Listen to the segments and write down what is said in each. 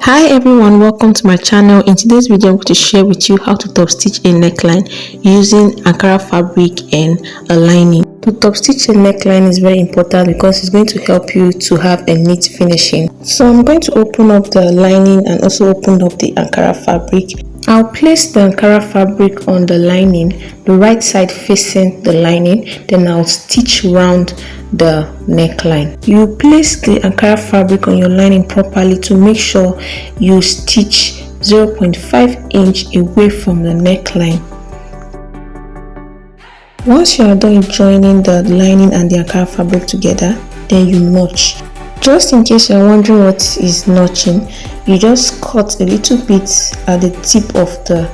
Hi everyone, welcome to my channel. In today's video I'm going to share with you how to top stitch a neckline using Ankara fabric and a lining. To top stitch a neckline is very important because it's going to help you to have a neat finishing. So I'm going to open up the lining and also open up the Ankara fabric. I'll place the Ankara fabric on the lining, the right side facing the lining, then I'll stitch around the neckline. You place the Ankara fabric on your lining properly to make sure you stitch 0.5 inch away from the neckline. Once you are done joining the lining and the Ankara fabric together, then you notch. Just in case you are wondering what is notching, you just cut a little bit at the tip of the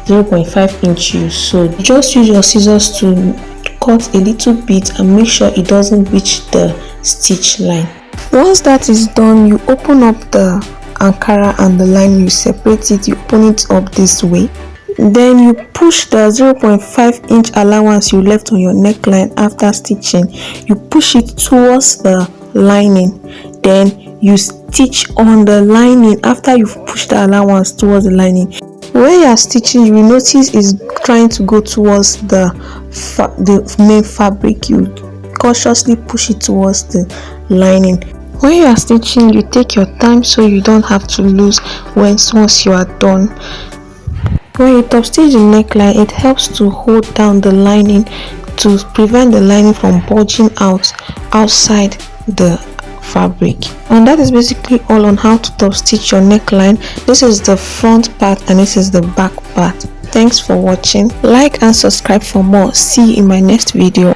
0.5 inch you sewed. Just use your scissors to cut a little bit and make sure it doesn't reach the stitch line. Once that is done, you open up the Ankara and the line, you separate it, you open it up this way. Then you push the 0.5 inch allowance you left on your neckline after stitching, you push it towards the lining, then you stitch on the lining after you've pushed the allowance towards the lining. When you are stitching, you will notice it's trying to go towards the main fabric. You cautiously push it towards the lining. When you are stitching, you take your time so you don't have to lose once you are done. When you top stitch the neckline, it helps to hold down the lining to prevent the lining from bulging outside the fabric. And that is basically all on how to top stitch your neckline. This is the front part and this is the back part. Thanks for watching. Like and subscribe for more. See you in my next video.